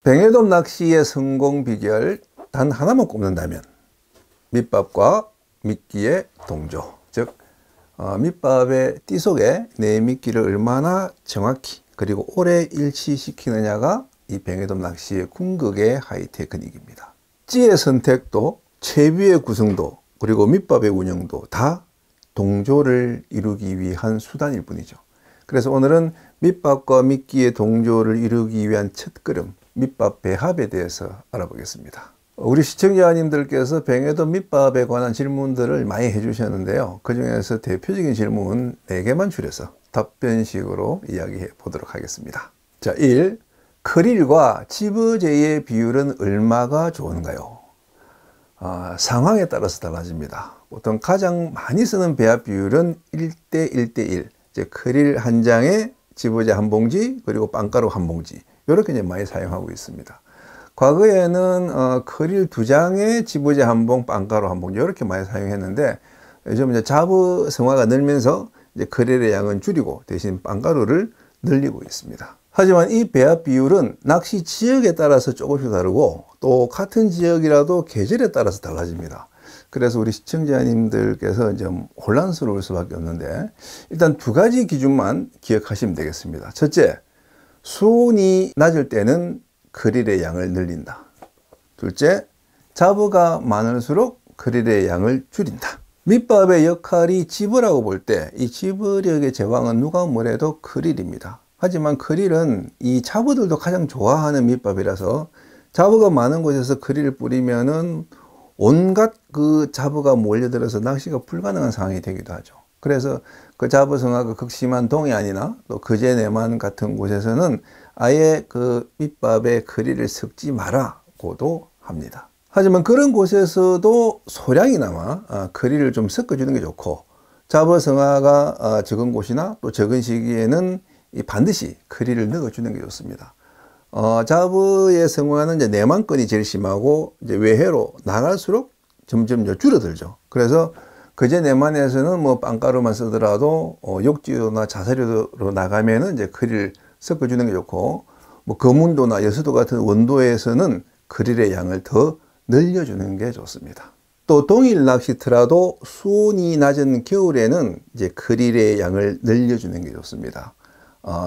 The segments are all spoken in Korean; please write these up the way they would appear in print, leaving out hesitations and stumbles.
뱅에돔 낚시의 성공 비결 단 하나만 꼽는다면 밑밥과 미끼의 동조, 즉 밑밥의 띠 속에 내 미끼를 얼마나 정확히 그리고 오래 일치시키느냐가 이 뱅에돔 낚시의 궁극의 하이테크닉입니다. 찌의 선택도, 채비의 구성도, 그리고 밑밥의 운영도 다 동조를 이루기 위한 수단일 뿐이죠. 그래서 오늘은 밑밥과 미끼의 동조를 이루기 위한 첫걸음, 밑밥 배합에 대해서 알아보겠습니다. 우리 시청자님들께서 뱅에돔 밑밥에 관한 질문들을 많이 해주셨는데요. 그 중에서 대표적인 질문 4개만 줄여서 답변식으로 이야기해 보도록 하겠습니다. 자, 1. 크릴과 지버재의 비율은 얼마가 좋은가요? 상황에 따라서 달라집니다. 보통 가장 많이 쓰는 배합 비율은 1대 1대1. 크릴 한 장에 지버재 한 봉지, 그리고 빵가루 한 봉지. 이렇게 이제 많이 사용하고 있습니다. 과거에는 크릴 2장에 지버재 한 봉, 빵가루 한 봉지 이렇게 많이 사용했는데 요즘 이제 자부성화가 늘면서 이제 크릴의 양은 줄이고 대신 빵가루를 늘리고 있습니다. 하지만 이 배합 비율은 낚시 지역에 따라서 조금씩 다르고 또 같은 지역이라도 계절에 따라서 달라집니다. 그래서 우리 시청자님들께서 좀 혼란스러울 수밖에 없는데 일단 2가지 기준만 기억하시면 되겠습니다. 첫째, 수온이 낮을 때는 크릴의 양을 늘린다. 둘째, 자부가 많을수록 크릴의 양을 줄인다. 밑밥의 역할이 집으라고 볼 때 이 집으력의 제왕은 누가 뭐래도 크릴입니다. 하지만 크릴은 이 자부들도 가장 좋아하는 밑밥이라서 자부가 많은 곳에서 크릴을 뿌리면은 온갖 그 자부가 몰려들어서 낚시가 불가능한 상황이 되기도 하죠. 그래서 그 자부성화가 극심한 동해안이나 또 거제내만 같은 곳에서는 아예 그 밑밥에 크릴을 섞지 마라고도 합니다. 하지만 그런 곳에서도 소량이나마 크릴을 좀 섞어주는 게 좋고 자부성화가 적은 곳이나 또 적은 시기에는 반드시 크릴을 넣어주는 게 좋습니다. 자부의 성화는 이제 내만권이 제일 심하고 이제 외해로 나갈수록 점점 줄어들죠. 그래서 거제 내만에서는 뭐 빵가루만 쓰더라도 욕지도나 자사류로 나가면은 이제 크릴 섞어주는 게 좋고 뭐 거문도나 여수도 같은 원도에서는 크릴의 양을 더 늘려주는 게 좋습니다. 또 동일 낚시터라도 수온이 낮은 겨울에는 이제 크릴의 양을 늘려주는 게 좋습니다.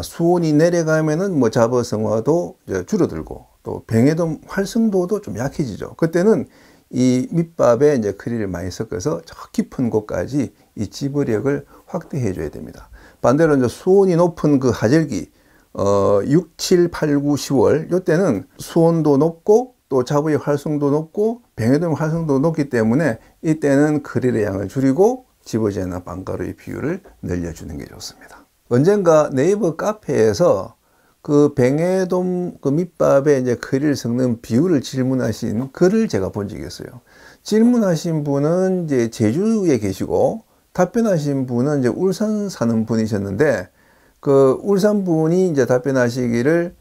수온이 내려가면은 뭐 자부성화도 줄어들고 또 뱅에돔 활성도도 좀 약해지죠. 그때는 이 밑밥에 이제 크릴을 많이 섞어서 저 깊은 곳까지 이 지버력을 확대해 줘야 됩니다. 반대로 이제 수온이 높은 그 하절기 6, 7, 8, 9, 10월 이때는 수온도 높고 또 자부의 활성도 높고 뱅에돔 활성도 높기 때문에 이때는 크릴의 양을 줄이고 지버재나 빵가루의 비율을 늘려주는 게 좋습니다. 언젠가 네이버 카페에서 그 뱅에돔 그 밑밥에 이제 크릴 섞는 비율을 질문하신 글을 제가 본 적이 있어요. 질문하신 분은 이제 제주에 계시고 답변하신 분은 이제 울산 사는 분이셨는데 그 울산 분이 이제 답변하시기를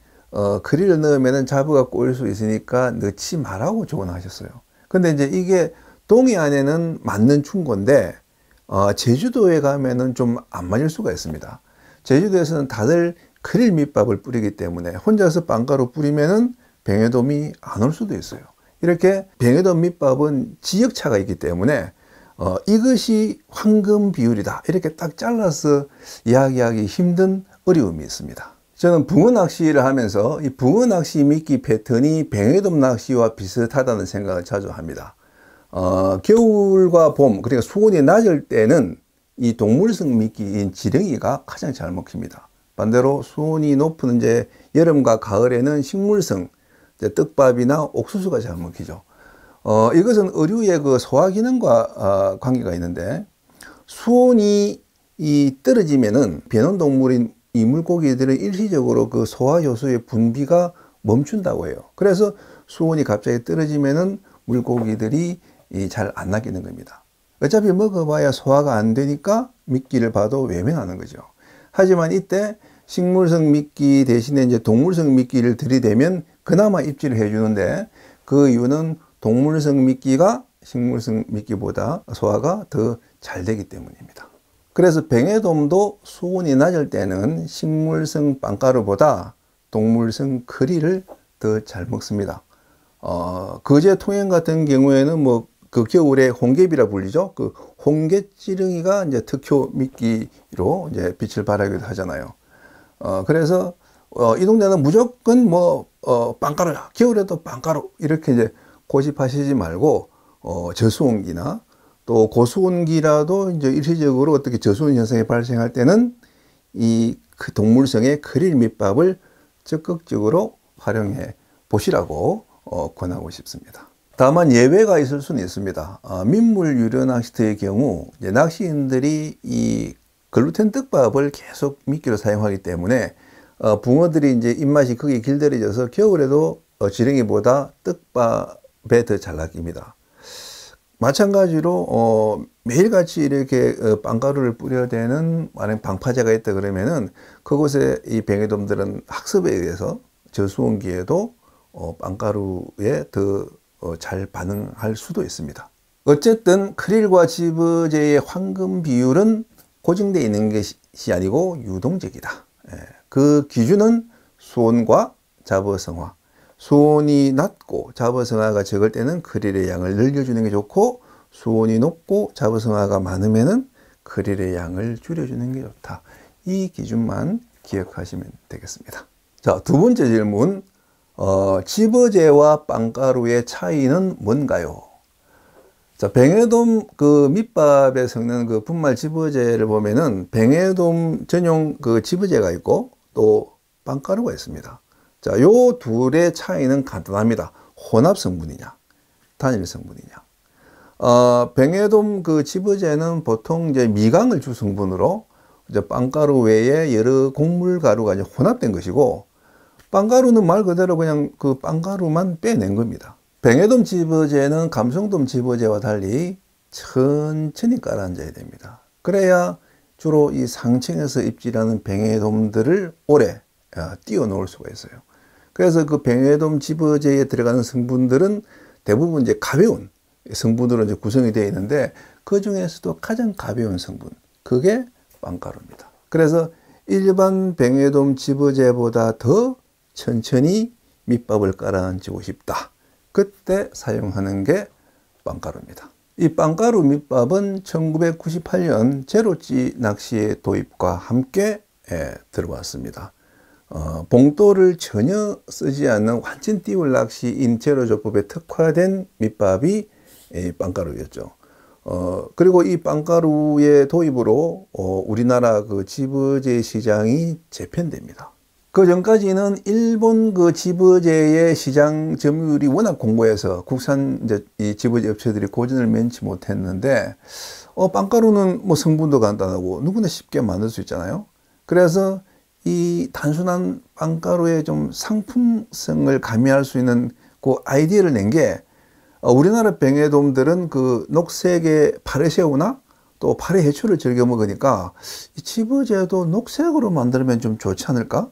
크릴을 넣으면은 자부가 꼬일 수 있으니까 넣지 말라고 조언하셨어요. 근데 이제 이게 동해안에는 맞는 충고인데 제주도에 가면은 좀 안 맞을 수가 있습니다. 제주도에서는 다들 크릴 밑밥을 뿌리기 때문에 혼자서 빵가루 뿌리면은 뱅에돔이 안 올 수도 있어요. 이렇게 뱅에돔 밑밥은 지역차가 있기 때문에 이것이 황금 비율이다 이렇게 딱 잘라서 이야기하기 힘든 어려움이 있습니다. 저는 붕어 낚시를 하면서 이 붕어 낚시 미끼 패턴이 뱅에돔 낚시와 비슷하다는 생각을 자주 합니다. 겨울과 봄, 그러니까 수온이 낮을 때는 이 동물성 미끼인 지렁이가 가장 잘 먹힙니다. 반대로 수온이 높은 이제 여름과 가을에는 식물성 떡밥이나 옥수수가 잘 먹히죠. 이것은 어류의 그 소화 기능과 관계가 있는데 수온이 떨어지면은 배농동물인 이 물고기들은 일시적으로 그 소화 효소의 분비가 멈춘다고 해요. 그래서 수온이 갑자기 떨어지면은 물고기들이 잘 안 낚이는 겁니다. 어차피 먹어봐야 소화가 안 되니까 미끼를 봐도 외면하는 거죠. 하지만 이때 식물성 미끼 대신에 이제 동물성 미끼를 들이대면 그나마 입질을 해주는데 그 이유는 동물성 미끼가 식물성 미끼보다 소화가 더 잘 되기 때문입니다. 그래서 뱅에돔도 수온이 낮을 때는 식물성 빵가루보다 동물성 크릴을 더 더 잘 먹습니다. 거제 통영 같은 경우에는 뭐 그 겨울에 홍개비라 불리죠. 그 홍게지렁이가 이제 특효 미끼로 이제 빛을 발하기도 하잖아요. 그래서 이 동네는 무조건 뭐 빵가루, 겨울에도 빵가루 이렇게 이제 고집하시지 말고 저수온기나 또 고수온기라도 이제 일시적으로 어떻게 저수온 현상이 발생할 때는 이 그 동물성의 크릴 밑밥을 적극적으로 활용해 보시라고 권하고 싶습니다. 다만 예외가 있을 수는 있습니다. 민물 유료 낚시터의 경우 이제 낚시인들이 이 글루텐 떡밥을 계속 미끼로 사용하기 때문에 붕어들이 이제 입맛이 거기에 길들여져서 겨울에도 지렁이보다 떡밥에 더 잘 낚입니다. 마찬가지로 매일같이 이렇게 빵가루를 뿌려대는 만약 방파제가 있다 그러면은 그곳에 이 뱅에돔들은 학습에 의해서 저수온기에도 빵가루에 더 잘 반응할 수도 있습니다. 어쨌든 크릴과 집어제의 황금 비율은 고정되어 있는 것이 아니고 유동적이다. 그 기준은 수온과 잡어성화. 수온이 낮고 잡어성화가 적을 때는 크릴의 양을 늘려주는 게 좋고, 수온이 높고 잡어성화가 많으면은 크릴의 양을 줄여주는 게 좋다. 이 기준만 기억하시면 되겠습니다. 자, 두 번째 질문. 집어제와 빵가루의 차이는 뭔가요? 자, 뱅에돔 그 밑밥에 섞는 그 분말 집어제를 보면은 뱅에돔 전용 그 집어제가 있고 또 빵가루가 있습니다. 자, 요 둘의 차이는 간단합니다. 혼합 성분이냐, 단일 성분이냐. 뱅에돔 그 집어제는 보통 이제 미강을 주 성분으로 이제 빵가루 외에 여러 곡물 가루가 이제 혼합된 것이고, 빵가루는 말 그대로 그냥 그 빵가루만 빼낸 겁니다. 뱅에돔 집어제는 감성돔 집어제와 달리 천천히 깔아앉아야 됩니다. 그래야 주로 이 상층에서 입질하는 뱅에돔들을 오래 띄워놓을 수가 있어요. 그래서 그 뱅에돔 집어제에 들어가는 성분들은 대부분 이제 가벼운 성분으로 이제 구성이 되어 있는데, 그 중에서도 가장 가벼운 성분, 그게 빵가루입니다. 그래서 일반 뱅에돔 집어제보다 더 천천히 밑밥을 깔아앉히고 싶다. 그때 사용하는 게 빵가루입니다. 이 빵가루 밑밥은 1998년 제로찌 낚시의 도입과 함께 들어왔습니다. 봉돌을 전혀 쓰지 않는 완전 띄울 낚시인 제로조법에 특화된 밑밥이 빵가루였죠. 그리고 이 빵가루의 도입으로 우리나라 그 집어제 시장이 재편됩니다. 그 전까지는 일본 그 집어제의 시장 점유율이 워낙 공고해서 국산 이제 이 집어제 업체들이 고전을 면치 못했는데, 빵가루는 뭐 성분도 간단하고 누구나 쉽게 만들 수 있잖아요. 그래서 이 단순한 빵가루의 좀 상품성을 가미할 수 있는 그 아이디어를 낸 게, 우리나라 뱅에돔들은 그 녹색의 파래새우나 또 파래해초를 즐겨 먹으니까 이 집어제도 녹색으로 만들면 좀 좋지 않을까?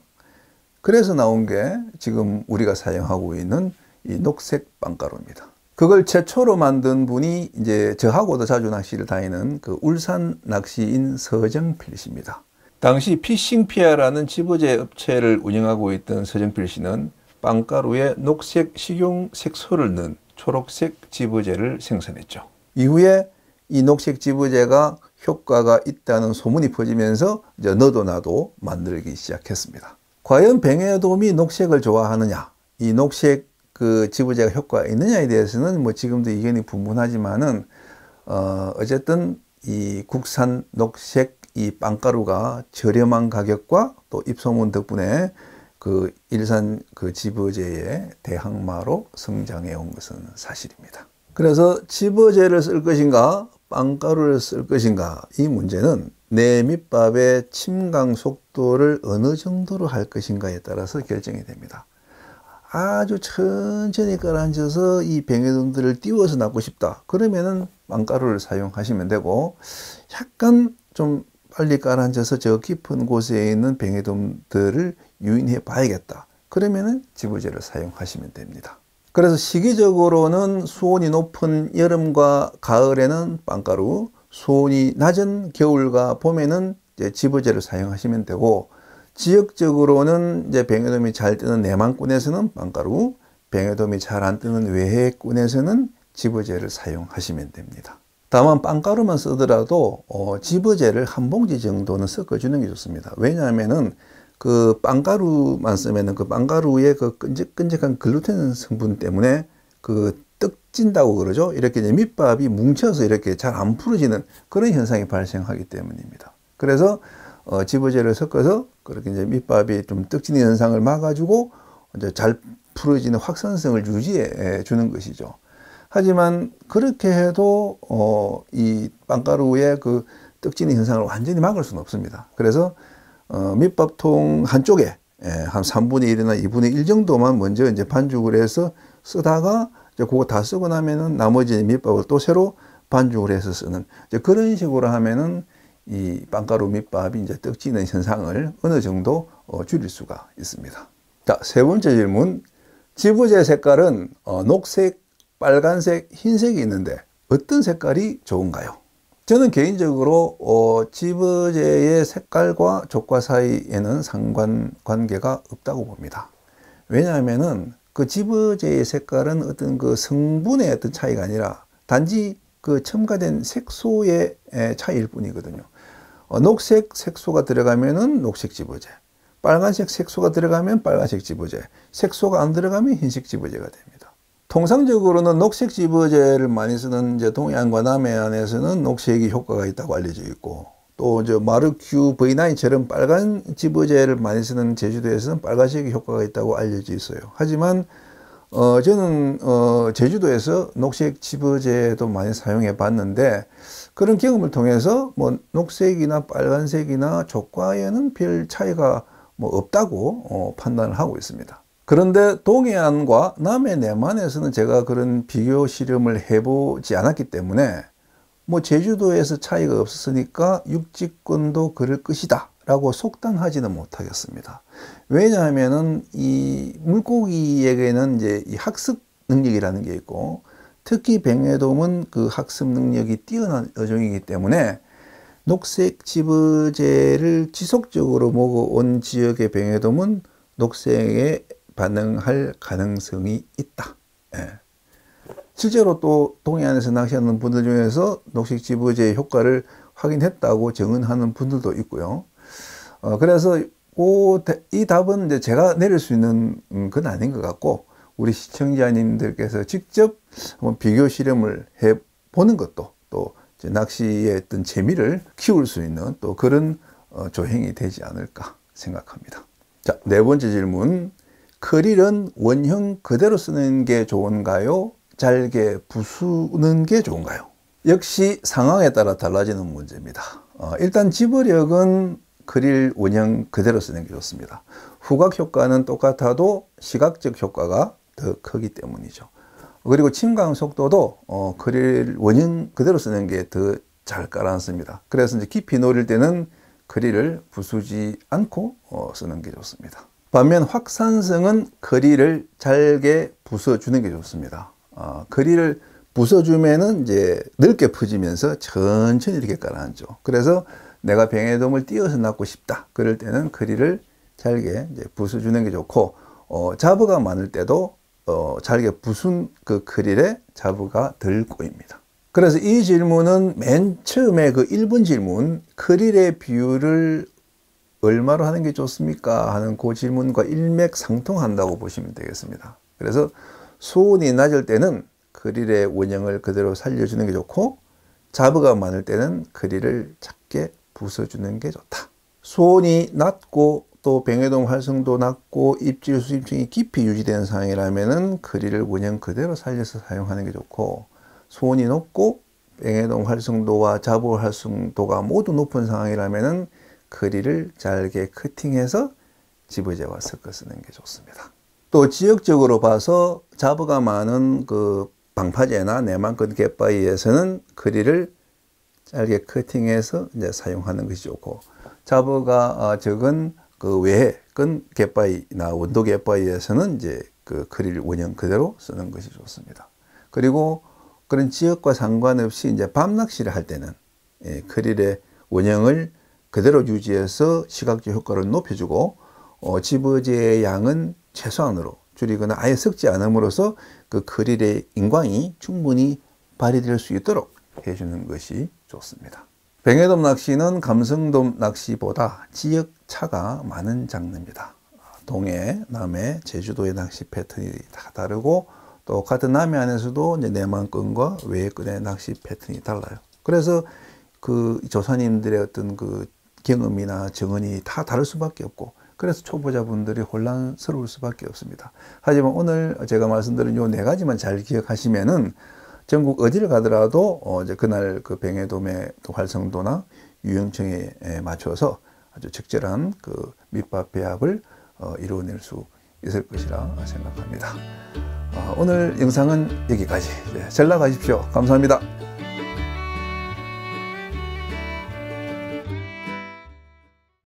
그래서 나온 게 지금 우리가 사용하고 있는 이 녹색 빵가루입니다. 그걸 최초로 만든 분이 이제 저하고도 자주 낚시를 다니는 그 울산 낚시인 서정필 씨입니다. 당시 피싱피아라는 집어제 업체를 운영하고 있던 서정필 씨는 빵가루에 녹색 식용 색소를 넣은 초록색 집어제를 생산했죠. 이후에 이 녹색 집어제가 효과가 있다는 소문이 퍼지면서 이제 너도 나도 만들기 시작했습니다. 과연 뱅에돔이 녹색을 좋아하느냐, 이 녹색 그 집어제가 효과가 있느냐에 대해서는 뭐 지금도 의견이 분분하지만은 어쨌든 이 국산 녹색 이 빵가루가 저렴한 가격과 또 입소문 덕분에 그 일산 그 집어제의 대항마로 성장해 온 것은 사실입니다. 그래서 집어제를 쓸 것인가 빵가루를 쓸 것인가, 이 문제는 내 밑밥의 침강 속도를 어느 정도로 할 것인가에 따라서 결정이 됩니다. 아주 천천히 깔아앉아서 이 뱅에돔들을 띄워서 낚고 싶다. 그러면은 빵가루를 사용하시면 되고, 약간 좀 빨리 깔아앉아서 저 깊은 곳에 있는 뱅에돔들을 유인해 봐야겠다. 그러면은 집어제를 사용하시면 됩니다. 그래서 시기적으로는 수온이 높은 여름과 가을에는 빵가루, 수온이 낮은 겨울과 봄에는 이제 집어제를 사용하시면 되고, 지역적으로는 이제 뱅에돔이 잘 뜨는 내만군에서는 빵가루, 뱅에돔이 잘 안 뜨는 외해군에서는 집어제를 사용하시면 됩니다. 다만 빵가루만 쓰더라도 집어제를 한 봉지 정도는 섞어주는 게 좋습니다. 왜냐하면은 그 빵가루만 쓰면은 그 빵가루의 그 끈적끈적한 글루텐 성분 때문에 그 떡진다고 그러죠. 이렇게 이제 밑밥이 뭉쳐서 이렇게 잘 안 풀어지는 그런 현상이 발생하기 때문입니다. 그래서 집어제를 섞어서 그렇게 이제 밑밥이 좀 떡지는 현상을 막아주고 이제 잘 풀어지는 확산성을 유지해 주는 것이죠. 하지만 그렇게 해도 이 빵가루의 그 떡지는 현상을 완전히 막을 수는 없습니다. 그래서 밑밥통 한쪽에 한 3분의 1이나 2분의 1 정도만 먼저 이제 반죽을 해서 쓰다가 이제 그거 다 쓰고 나면은 나머지 밑밥을 또 새로 반죽을 해서 쓰는 이제 그런 식으로 하면은 이 빵가루 밑밥이 이제 떡지는 현상을 어느 정도 줄일 수가 있습니다. 자, 세 번째 질문. 집어제 색깔은 녹색, 빨간색, 흰색이 있는데 어떤 색깔이 좋은가요? 저는 개인적으로 집어제의 색깔과 족과 사이에는 상관관계가 없다고 봅니다. 왜냐하면은 그 집어제의 색깔은 어떤 그 성분의 어떤 차이가 아니라 단지 그 첨가된 색소의 차이일 뿐이거든요. 녹색 색소가 들어가면은 녹색 집어제, 빨간색 색소가 들어가면 빨간색 집어제, 색소가 안 들어가면 흰색 집어제가 됩니다. 통상적으로는 녹색 집어제를 많이 쓰는 이제 동해안과 남해안에서는 녹색이 효과가 있다고 알려져 있고, 또 이제 마르큐 V9처럼 빨간 집어제를 많이 쓰는 제주도에서는 빨간색이 효과가 있다고 알려져 있어요. 하지만 저는 제주도에서 녹색 집어제도 많이 사용해 봤는데 그런 경험을 통해서 뭐 녹색이나 빨간색이나 족과에는 별 차이가 뭐 없다고 판단을 하고 있습니다. 그런데 동해안과 남해 내만에서는 제가 그런 비교 실험을 해보지 않았기 때문에 뭐 제주도에서 차이가 없었으니까 육지권도 그럴 것이다 라고 속단하지는 못하겠습니다. 왜냐하면은 이 물고기에게는 이제 이 학습 능력이라는 게 있고, 특히 뱅에돔은 그 학습 능력이 뛰어난 어종이기 때문에 녹색 집어제를 지속적으로 먹어온 지역의 뱅에돔은 녹색에 반응할 가능성이 있다. 예. 실제로 또 동해안에서 낚시하는 분들 중에서 녹색 집어제의 효과를 확인했다고 증언하는 분들도 있고요. 그래서 이 답은 이제 제가 내릴 수 있는 건 아닌 것 같고, 우리 시청자님들께서 직접 한번 비교 실험을 해보는 것도 또 낚시의 어떤 재미를 키울 수 있는 또 그런 조행이 되지 않을까 생각합니다. 자, 네 번째 질문. 크릴은 원형 그대로 쓰는 게 좋은가요? 잘게 부수는 게 좋은가요? 역시 상황에 따라 달라지는 문제입니다. 일단 집어력은 크릴 원형 그대로 쓰는 게 좋습니다. 후각 효과는 똑같아도 시각적 효과가 더 크기 때문이죠. 그리고 침강 속도도 크릴 원형 그대로 쓰는 게 더 잘 가라앉습니다. 그래서 이제 깊이 노릴 때는 크릴을 부수지 않고 쓰는 게 좋습니다. 반면 확산성은 크릴을 잘게 부숴주는 게 좋습니다. 크릴을 부숴주면은 이제 넓게 퍼지면서 천천히 이렇게 가라앉죠. 그래서 내가 뱅에돔을 띄어서 낚고 싶다. 그럴 때는 크릴을 잘게 이제 부숴주는 게 좋고, 자부가 많을 때도 잘게 부순 그 크릴에 자부가 덜 꼬입니다. 그래서 이 질문은 맨 처음에 그 1번 질문, 크릴의 비율을 얼마로 하는 게 좋습니까? 하는 그 질문과 일맥상통한다고 보시면 되겠습니다. 그래서 수온이 낮을 때는 크릴의 원형을 그대로 살려주는 게 좋고, 자부가 많을 때는 크릴을 작게 부숴주는 게 좋다. 수온이 낮고 또 뱅에돔 활성도 낮고 입질 수심층이 깊이 유지되는 상황이라면 크릴을 원형 그대로 살려서 사용하는 게 좋고, 수온이 높고 뱅에돔 활성도와 자부 활성도가 모두 높은 상황이라면 크릴을 잘게 커팅해서 집어제와 섞어 쓰는 게 좋습니다. 또 지역적으로 봐서 자부가 많은 그 방파제나 내만권 갯바위에서는 크릴을 짧게 커팅해서 이제 사용하는 것이 좋고, 자부가 적은 그 외해권 갯바위나 원도 갯바위에서는 이제 그 크릴 원형 그대로 쓰는 것이 좋습니다. 그리고 그런 지역과 상관없이 이제 밤 낚시를 할 때는 크릴의 원형을 그대로 유지해서 시각적 효과를 높여주고 집어제의 양은 최소한으로 줄이거나 아예 섞지 않음으로써 그 크릴의 인광이 충분히 발휘될 수 있도록 해주는 것이 좋습니다. 뱅에돔 낚시는 감성돔 낚시보다 지역 차가 많은 장르입니다. 동해, 남해, 제주도의 낚시 패턴이 다 다르고 또 같은 남해 안에서도 이제 내만권과 외해권의 낚시 패턴이 달라요. 그래서 그 조사님들의 어떤 그 경험이나 정언이 다 다를 수밖에 없고 그래서 초보자분들이 혼란스러울 수밖에 없습니다. 하지만 오늘 제가 말씀드린 요 네 가지만 잘 기억하시면은 전국 어디를 가더라도 이제 그날 그 뱅에돔의 활성도나 유형층에 맞춰서 아주 적절한 그 밑밥 배합을 이루어낼 수 있을 것이라 생각합니다. 오늘 영상은 여기까지. 잘 나가십시오. 감사합니다.